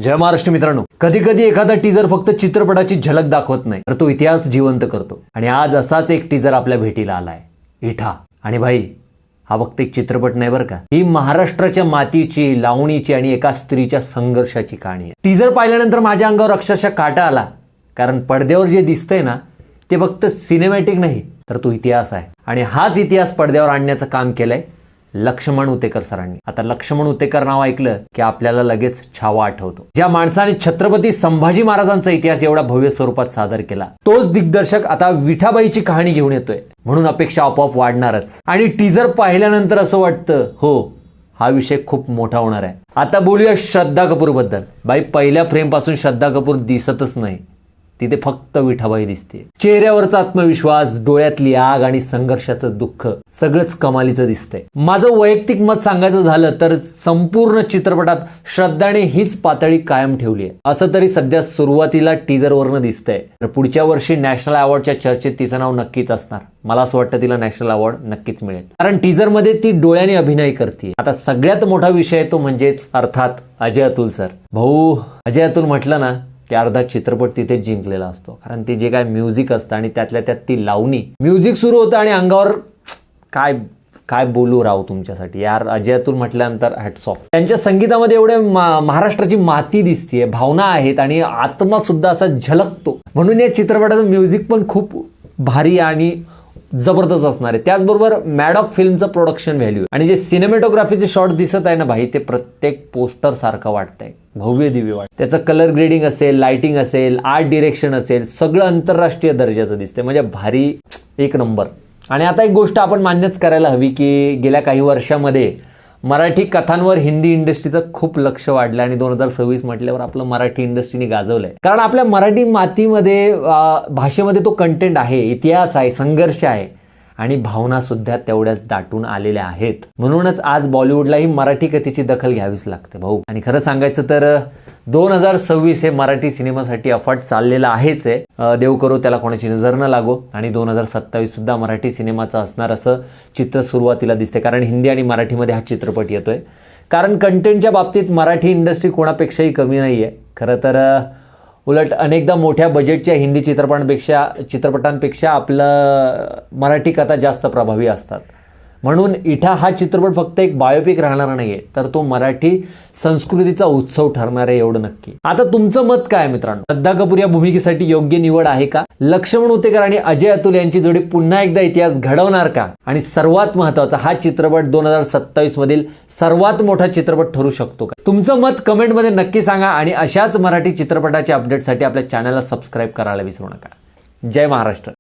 जय महाराष्ट्र मित्रांनो, कधी कधी एखादा टीजर फक्त चित्रपटाची झलक दाखवत नाही तर तो इतिहास जिवंत करतो. आणि आज असाच एक टीजर आपल्या भेटीला आलाय, इठा. आणि भाई, हा फक्त एक चित्रपट नाही बरं का, ही महाराष्ट्राच्या मातीची, लावणीची आणि एका स्त्रीच्या संघर्षाची कहाणी आहे. टीजर पाहिल्यानंतर माझ्या अंगावर अक्षरशः काटा आला, कारण पडद्यावर जे दिसतंय ना ते फक्त सिनेमॅटिक नाही तर तो इतिहास आहे. आणि हाच इतिहास पडद्यावर आणण्याचं काम केलंय लक्ष्मण उतेकर सरांनी. आता लक्ष्मण उतेकर नाव ऐकलं की आपल्याला लगेच छावा आठवतो. ज्या माणसाने छत्रपती संभाजी महाराजांचा इतिहास एवढा भव्य स्वरूपात सादर केला, तोच दिग्दर्शक आता विठाबाईची कहाणी घेऊन येतोय, म्हणून अपेक्षा आपोआप वाढणारच. आणि टीजर पाहिल्यानंतर असं वाटतं, हो, हा विषय खूप मोठा होणार आहे. आता बोलूया श्रद्धा कपूर बद्दल. बाई, पहिल्या फ्रेम पासून श्रद्धा कपूर दिसतच नाही, तिथे फक्त विठाबाई दिसते. चेहऱ्यावरचा आत्मविश्वास, डोळ्यातली आग आणि संघर्षाचं दुःख सगळंच कमालीचं दिसतंय. माझं वैयक्तिक मत सांगायचं झालं तर संपूर्ण चित्रपटात श्रद्धाने हीच पातळी कायम ठेवली आहे, असं तरी सध्या सुरुवातीला टीजरवरनं दिसतंय. तर पुढच्या वर्षी नॅशनल अवॉर्डच्या चर्चेत तिचं नाव नक्कीच असणार. मला असं वाटतं तिला नॅशनल अवॉर्ड नक्कीच मिळेल, कारण टीजरमध्ये ती डोळ्याने अभिनय करते. आता सगळ्यात मोठा विषय तो म्हणजेच अर्थात अजय अतुल सर. भाऊ, अजय अतुल म्हटलं ना की अर्धा चित्रपट तिथेच जिंकलेला असतो, कारण ते जे काय म्युझिक असतं आणि त्यातल्या त्यात ती लावणी. म्युझिक सुरू होतं आणि अंगावर काय काय बोलू राव तुमच्यासाठी यार. अजय अतुल म्हटल्यानंतर हॅट्स ऑफ. त्यांच्या संगीतामध्ये एवढे महाराष्ट्राची माती दिसतीये, भावना आहेत आणि आत्मा सुद्धा असा झलकतो. म्हणून या चित्रपटाचं म्युझिक पण खूप भारी आणि जबरदस्त असणार आहे. त्याचबरोबर मॅडॉक फिल्मचं प्रोडक्शन व्हॅल्यू आणि जे सिनेमॅटोग्राफीचे शॉट दिसत आहे ना भाई, ते प्रत्येक पोस्टर सारखं वाटतंय, भव्य दिव्य वाटतं. त्याचं कलर ग्रेडिंग असेल, लाइटिंग असेल, आर्ट डिरेक्शन असेल, सगळं आंतरराष्ट्रीय दर्जाचं दिसतंय, म्हणजे भारी, एक नंबर. आणि आता एक गोष्ट आपण मान्यच करायला हवी की गेल्या काही वर्षामध्ये मराठी कथांवर हिंदी इंडस्ट्रीचं खूप लक्ष वाढलं आणि 2026 म्हटल्यावर आपलं मराठी इंडस्ट्रीने गाजवलंय. कारण आपल्या मराठी मातीमध्ये, भाषेमध्ये तो कंटेंट आहे, इतिहास आहे, संघर्ष आहे आणि भावना सुद्धा तेवढ्याच दाटून आलेल्या आहेत. म्हणूनच आज बॉलिवूडलाही मराठी कथेची दखल घ्यावीच लागते भाऊ. आणि खरं सांगायचं तर 2026 हे मराठी सिनेमासाठी अफाट चाललेलं आहेच आहे. देव करो त्याला कोणाची नजर न लागो. आणि 2027 सुद्धा मराठी सिनेमाचं असणार असं चित्र सुरुवातीला दिसते, कारण हिंदी आणि मराठीमध्ये हा चित्रपट येतोय. कारण कंटेंटच्या बाबतीत मराठी इंडस्ट्री कोणापेक्षाही कमी नाहीये. खरं तर उलट अनेकदा मोठ्या बजेटच्या हिंदी चित्रपटांपेक्षा आपलं मराठी कथा जास्त प्रभावी असतात. म्हणून इठा हा चित्रपट फक्त एक बायोपिक राहणार नाहीये, तर तो मराठी संस्कृतीचा उत्सव ठरणार आहे, एवढं नक्की. आता तुमचं मत काय मित्रांनो? श्रद्धा कपूर या भूमिकेसाठी योग्य निवड आहे का? लक्ष्मण उतेकर आणि अजय अतुल यांची जोडी पुन्हा एकदा इतिहास घडवणार का? आणि सर्वात महत्वाचा, हा चित्रपट 2027 मधील सर्वात मोठा चित्रपट ठरू शकतो का? तुमचं मत कमेंटमध्ये नक्की सांगा आणि अशाच मराठी चित्रपटाच्या अपडेटसाठी आपल्या चॅनलला सबस्क्राईब करायला विसरू नका. जय महाराष्ट्र.